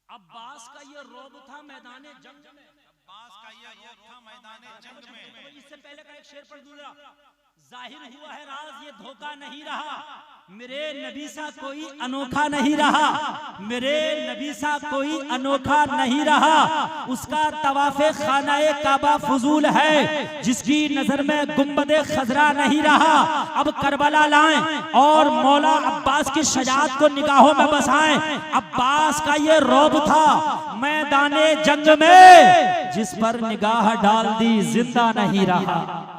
अब्बास का ये रोब था मैदाने जंग में, अब्बास का ये रोब था मैदाने जंग में। इससे पहले का एक शेर पढ़ दूंगा, जाहिर हुआ है राज ये धोखा नहीं रहा, मेरे नबी सा कोई अनोखा नहीं रहा, मेरे नबी सा कोई अनोखा नहीं रहा, उसका तवाफे खानाए काबा फजूल है, जिसकी नजर में गुंबदे खजरा नहीं रहा। अब करबला लाएं और मौला अब्बास की शजाअत को निगाहों में बसाएं। अब्बास का ये रौब था मैदाने जंग में, जिस पर निगाह डाल दी जिंदा नहीं रहा।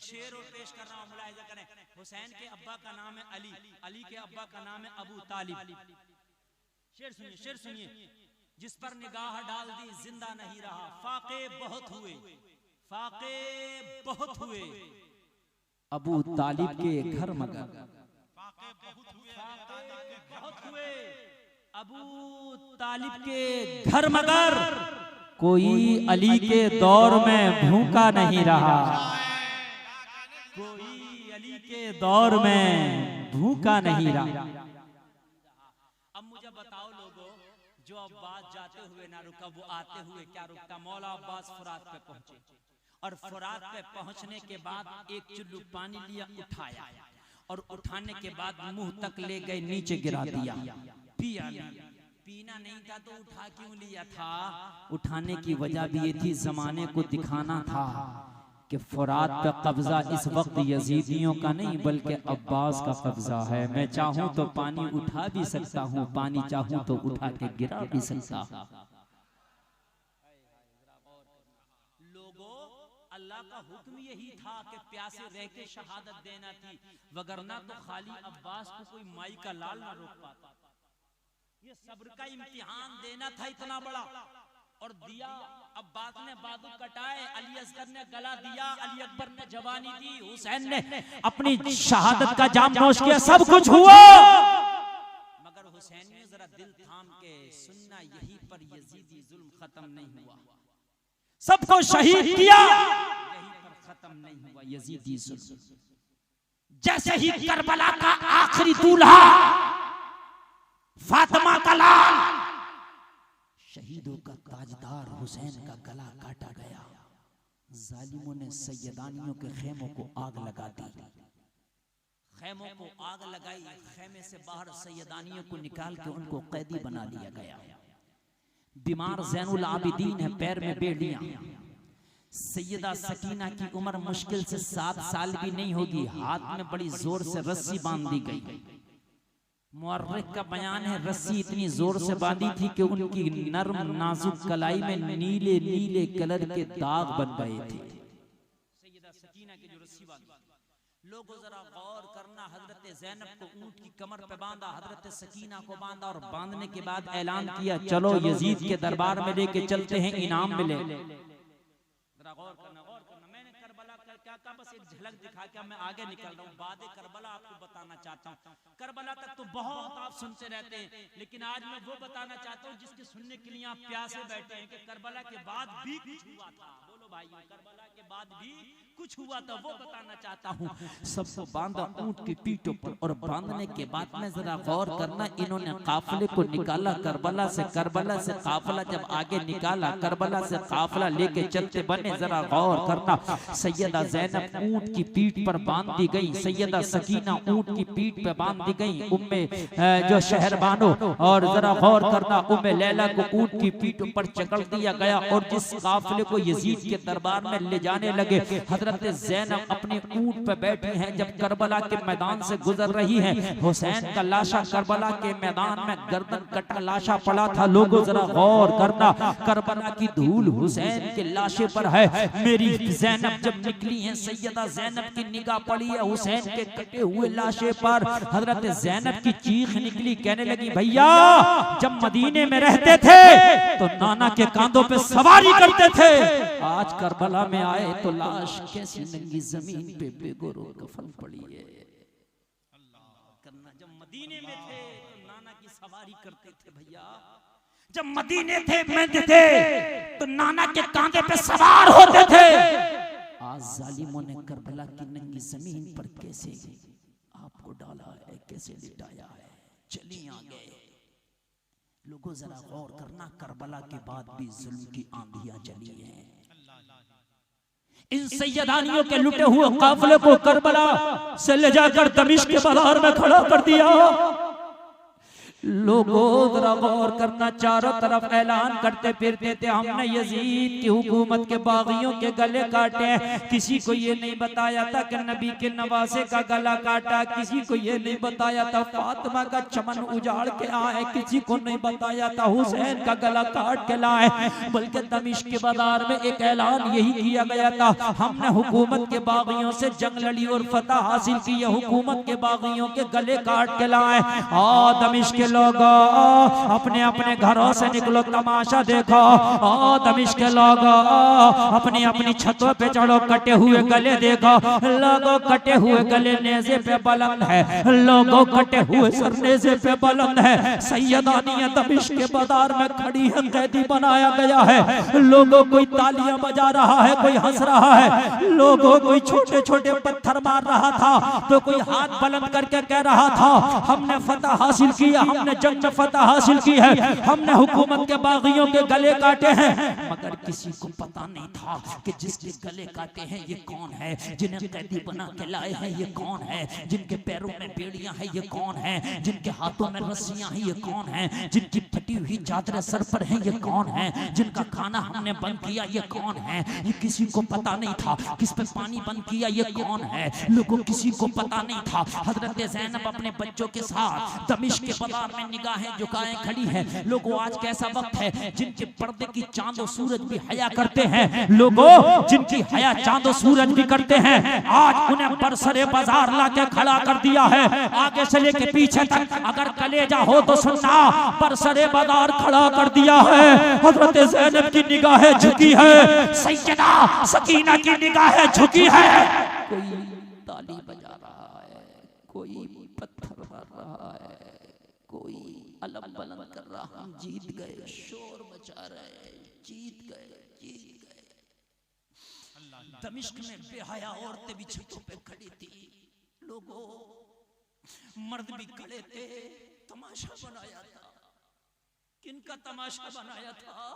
शेर और पेश कर रहा हूं, मुलाहिजा करें। हुसैन के अब्बा का नाम है अली, अली के अब्बा का नाम है अबू तालिब। शेर सुनिए, शेर सुनिए। जिस पर निगाह डाल दी जिंदा नहीं रहा, फाके बहुत हुए, फाके बहुत हुए अबू तालिब के घर मगर, फाके बहुत हुए अबू तालिब के घर मगर कोई अली के दौर में भूखा नहीं रहा, कोई अली के दौर में भूखा नहीं रहा। अब मुझे बताओ लोगों, जो अब्बास जाते हुए ना रुका, वो आते हुए क्या रुकता? मौला अब्बास फुरात पे पहुंचे और फुरात पे पहुंचने के बाद एक चुल्लू पानी लिया, उठाया और उठाने के बाद मुंह तक ले गए, नीचे गिरा दिया, पिया लिया। पीना नहीं था तो उठा क्यों लिया था? उठाने की वजह भी ये थी, जमाने को दिखाना था कि फुरात पे कब्जा इस वक्त यजीदियों का नहीं बल्कि अब्बास का कब्जा है। मैं चाहूं तो पानी उठा भी सकता हूं, पानी चाहूं तो उठा के गिरा भी सकता हूं। लोगों, अल्लाह का हुक्म यही था कि प्यासे रह के शहादत देना थी, वगरना तो खाली अब्बास को कोई माई का लाल ना रोक पाता। ये सब्र का इम्तिहान देना था इतना बड़ा, और दिया। अब्बास ने बाजू कटाए, अली असगर ने गला दिया, अली अकबर ने जवानी दी, हुसैन ने अपनी शहादत का जाम नोश किया, सब कुछ हुआ। मगर हुसैन ने जरा दिल थाम के सुनना, यही पर यजीदी जुल्म खत्म नहीं हुआ, सबको शहीद किया, यही पर खत्म नहीं हुआ यजीदी जुल्म। जैसे ही करबला का आखिरी दूल्हा फातिमा का लाल, शहीदों का ताजदार हुसैन का गला काटा गया, जालिमों ने सैयदानियों के खेमों को आग लगा दी, खेमों को आग लगाई, खेमे से बाहर सैयदानियों को निकाल के उनको कैदी बना लिया गया। बीमार ज़ैनुल आबिदीन है, पैर में बेड़ियां। सैयदा सकीना की उम्र मुश्किल से 7 साल भी नहीं होगी, हाथ में बड़ी जोर से रस्सी बांध दी गई। मुअर्रिख का बयान है, रस्सी इतनी जोर से बांधी थी कि उनकी नर्म नाजुक कलाई में नीले नीले कलर के दाग बन गए थे। सैयदा सकीना की जो रस्सी बांधी, लोगों जरा गौर करना, हजरत ज़ैनब को ऊंट की कमर पे बांधा, हजरत सकीना को बांधा और बांधने के बाद ऐलान किया, चलो यजीद के दरबार में लेके चलते हैं, इनाम मिले। जरा गौर करना, गौर करना। मैंने करबला का क्या कहा, बस एक झलक दिखा के मैं आगे निकल रहा हूँ। बाद करबला आपको बताना चाहता हूँ। करबला तक तो बहुत आप सुनते रहते हैं, लेकिन आज मैं वो बताना चाहता हूँ जिसके सुनने के लिए आप प्यासे बैठे हैं, कि करबला के बाद भी कुछ हुआ था। बोलो भाई, करबला के बाद भी कुछ हुआ था, वो बताना चाहता हूँ। सबको बांधा ऊंट की पीठों पर, और बांधने के बाद में जरा गौर करना, इन्होंने काफिले को निकाला करबला से। करबला से काफिला जब आगे निकाला, करबला से काफिला लेके चलते बने, जरा गौर करना। सैयदा ज़ैनब ऊंट की पीठ पर बांध दी गई, सैयदा सकीना ऊंट की पीठ पे बांध दी गई, उम्मे जो शहरबानो, और जरा गौर करना, उम्मे लैला को ऊंट की पीठ पर चकड़ दिया गया। और जिस काफिले को यजीद के दरबार में ले जाने लगे, हजरत ज़ैनब अपने ऊंट पे बैठी हैं। जब करबला के मैदान से गुजर रही हैं, हुसैन का लाशा करबला के मैदान में गर्दन कटा लाशा पड़ा था। लोगों जरा गौर करना, करबला की धूल हुसैन के लाशे पर है। मेरी ज़ैनब जब निकली है, सैयदा ज़ैनब की निगाह पड़ी है हुसैन के कटे हुए लाशे पर। हजरत ज़ैनब की चीख निकली, कहने लगी, भैया जब मदीने में रहते थे तो नाना के कांधों पे सवारी करते थे, आज करबला में आए तो लाश कैसी नंगी जमीन पे बेगोरो कफन पड़ी है। जब मदीने में थे तो नाना की सवारी करते थे, भैया जब मदीने में थे तो नाना के कांधे पे सवार होते थे। आज जालिमों ने करबला की नंगी जमीन पर कैसे आपको डाला है, कैसे लिटाया है। चलिए आगे लोगों जरा गौर करना, करबला के बाद भी जुल्म की आंधियां चली हैं। इन सैयदानियों के लुटे हुए काफिले को करबला से ले जाकर दमिश्क के बाजार में खड़ा कर दिया। लोगों जरा गौर करना, चारों तरफ ऐलान करते फिरते थे, हमने यजीद की हुकूमत के बागियों के गले काटे। किसी को ये नहीं बताया था कि नबी के नवासे का गला काटा, किसी को ये नहीं बताया था फातिमा का चमन उजाड़ के आए, किसी को नहीं बताया था हुसैन का गला काट के लाए। बल्कि दमिश्क के बाजार में एक ऐलान यही किया गया था, हमने हुकूमत के बागियों से जंग लड़ी और फतह हासिल की, हुकूमत के बागियों के गले काट के लाए। और दमिश्क के लोगों अपने अपने घरों से निकलो, तमाशा देखो। ओ दमिश्क के लोगों अपनी अपनी छतों पे चढ़ो, कटे हुए गले देखो। लोगों कटे हुए गले नेज़े पे बुलंद है, लोगों कटे हुए सर नेज़े पे बुलंद है। सैयदानिया दमिश्क के बाजार में खड़ी है, कैदी बनाया गया है। लोगों कोई तालियां बजा रहा है, कोई हंस रहा है। लोगों कोई छोटे छोटे पत्थर मार रहा था, तो कोई हाथ बुलंद करके कह रहा था हमने फतह हासिल किया, हमने जंग में फतह हासिल की है, हमने हुकूमत के बागियों के गले काटे हैं। मगर किसी को पता नहीं था कि जिसके गले काटे हैं ये कौन है, जिन्हें कैदी बना के लाए हैं ये कौन है, जिनके पैरों में बेड़ियां हैं ये कौन है, जिनके हाथों में रस्सियां हैं ये कौन है, जिनकी फटी हुई चादरें सर पर हैं ये कौन है, जिनका खाना हमने बंद किया ये कौन है। ये किसी को पता नहीं था। किस पे पानी बंद किया ये कौन है, लोगों किसी को पता नहीं था। हजरत ज़ैनब अपने बच्चों के साथ दमिश्क के बाजार में निगाहें झुकाए खड़ी है। लोगों आज कैसा वक्त है, जिनके पर्दे की चांद और सूरज भी हया करते हैं। लोगों जिनकी हया चांद और सूरज भी करते हैं, आज उन्हें बरसरे बाजार लाके खड़ा कर दिया है। आगे से लेके पीछे तक अगर कलेजा हो तो सुनना, बरसरे बाजार खड़ा कर दिया है। हजरत ज़ैनब की निगाहें झुकी है, सैयदा सकीना की निगाहें झुकी है। कोई ताली बजा रहा है, कोई पत्थर मार रहा है, कोई अलम बुलंद कर रहा, हम जीत गए, शोर मचा रहे, जीत गए, जीत गए। दमिश्क में बेहया औरतें भी छतों पे खड़ी थी, लोगों मर्द भी खड़े थे। तमाशा बनाया था। किनका तमाशा बनाया था?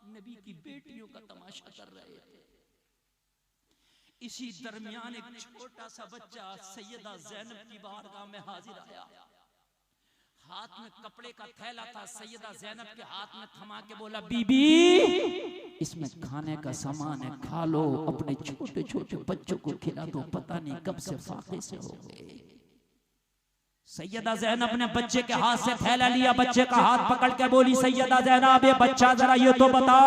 नबी की बेटियों का तमाशा कर रहे थे। इसी दरमियान एक छोटा सा बच्चा सैयदा ज़ैनब की बारगाह में हाजिर आया। हाथ में कपड़े का थैला था, सैयदा ज़ैनब के हाथ में थमा के बोला, बीबी इसमें खाने का सामान है, खा लो, अपने छोटे छोटे बच्चों को खिला दो, पता नहीं कब से फाके से हो गए। सैयदा ज़ैनब ने बच्चे के हाथ से थैला लिया, बच्चे का हाथ पकड़ के बोली, सैयदा ज़ैनब ये बच्चा जरा ये तो बता,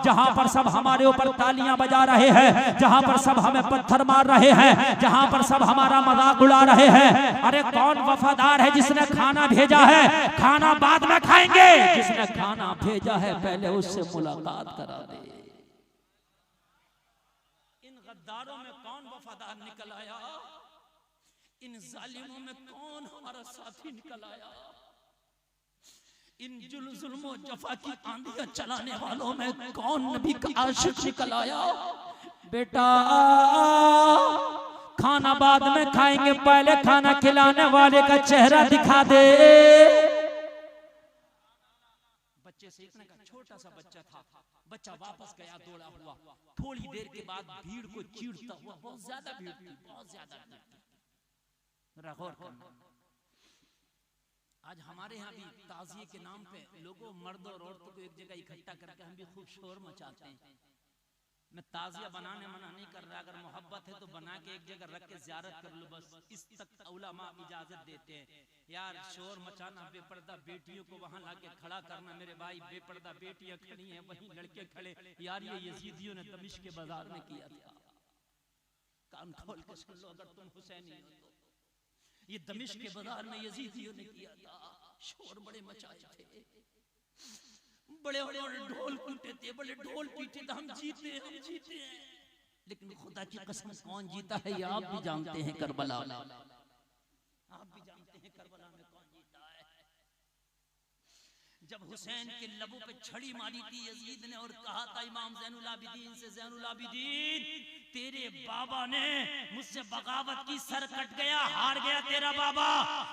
जहां पर सब हमारे ऊपर तालियां बजा रहे हैं, जहां पर सब हमें पत्थर मार रहे हैं, जहां पर सब हमारा मजाक उड़ा रहे हैं, अरे कौन वफादार है जिसने खाना भेजा है? खाना बाद में खाएंगे, जिसने खाना भेजा है पहले उससे मुलाकात करा दे। इन गद्दारों में कौन वफादार निकल आया? इन जालिमों में कौन हमारा साथी निकल आया? इन जुल्म और जफा की आंधियां चलाने वालों में कौन नबी का आशिक निकल आया? बेटा खाना बाद में खाएंगे, पहले खाना खिलाने वाले का चेहरा दिखा दे। बच्चे सीखने का छोटा सा बच्चा था, बच्चा वापस गया दौड़ा हुआ। थोड़ी देर के बाद भीड़ को चीरता हुआ, बहुत ज्यादा भीड़ थी, बहुत ज्यादा भीड़ थी। गौर करना, आज हमारे यहाँ भी ताज़िए के नाम पे लोगों मर्द और औरतों को एक जगह इकट्ठा करके हम भी खूब शोर मचाते हैं। मैं ताज़िया बनाने मना नहीं कर रहा, अगर मोहब्बत है तो बना के एक जगह रख के ज़ियारत कर लो, बस इस तक उलमा इजाजत देते हैं। यार शोर मचाना, बेपर्दा बेटियों को वहां लाके खड़ा करना, मेरे भाई बेपर्दा बेटियां खड़ी हैं, वहीं लड़के खड़े, यार ये यजीदियों ने दमिश्क के बाजार में किया था। कान खोल के सुन लो अगर तुम हुसैनी हो तो, ये दमिश्क के बाजार में यजीदियों ने किया था। शोर बड़े मचाए थे, बड़े बड़े ढोल पीटे थे, बड़े ढोल पीटे थे, हम जीते हैं, हम जीते हैं। लेकिन खुदा की कसम कौन जीता है ये आप भी जानते हैं। करबला आप भी जानते हैं करबला में कौन जीता है। जब हुसैन के लबों पे छड़ी मारी थी यजीद ने और कहा था इमाम ज़ैनुल आबिदीन से, ज़ैनुल आबिदीन तेरे बाबा ने मुझसे बगावत की, सर कट गया, हार गया तेरा बाबा।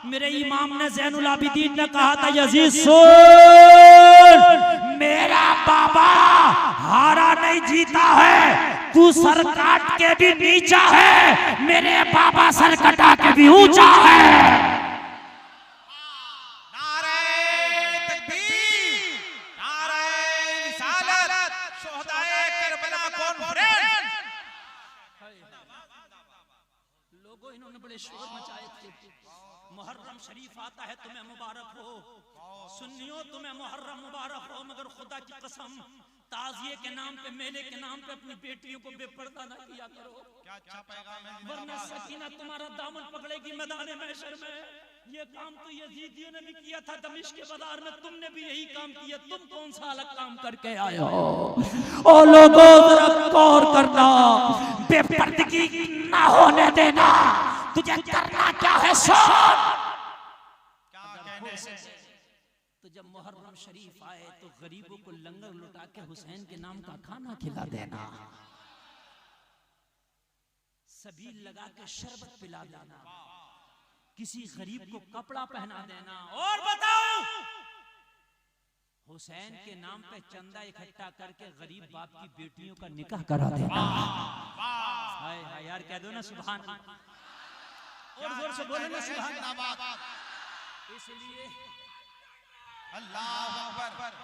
मेरे इमाम ने ज़ैनुल आबिदीन ने कहा था यजीद सुन, मेरा बाबा हारा नहीं जीता है, तू सर काट के भी नीचा है, मेरे बाबा सर कटा के भी ऊंचा है। इन्होंने बड़े शोर मचाए थे। मुहर्रम शरीफ आता है, तुम्हें मुबारक हो, सुन्नियों तुम्हें मुहर्रम मुबारक हो, मगर खुदा की कसम ताजिए के नाम पे, मेले के नाम पे अपनी बेटियों को बेपर्दा ना किया करो,
क्या अच्छा पैगाम है,
वरना सकीना तुम्हारा दामन पकड़ेगी मैदान महशर में। ये काम तो यजीदियों ने भी किया था दमिश्क के बाजार में, तुमने भी यही काम किया। तुम कौन सा अलग काम करके आए हो? ओ लोगों जरा गौर करना, बेपर्दगी ना होने देना। तुझे करना क्या है सोच।
क्या कहने से?
तो जब मुहर्रम शरीफ आए तो गरीबों को लंगर लुटा के हुसैन के नाम का खाना खिला देना, सबील लगा के शरबत पिला देना, किसी गरीब को कपड़ा पहना देना। और बताओ, हुसैन के नाम पे चंदा इकट्ठा करके गरीब बाप की बेटियों का निकाह करा देना। हाय हाय यार, कह दो ना सुभान अल्लाह, और जोर से बोले ना सुभान अल्लाह। इसलिए
अल्लाह अकबर,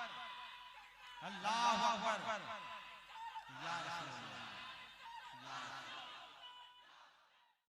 अल्लाह अकबर, या रसूल अल्लाह।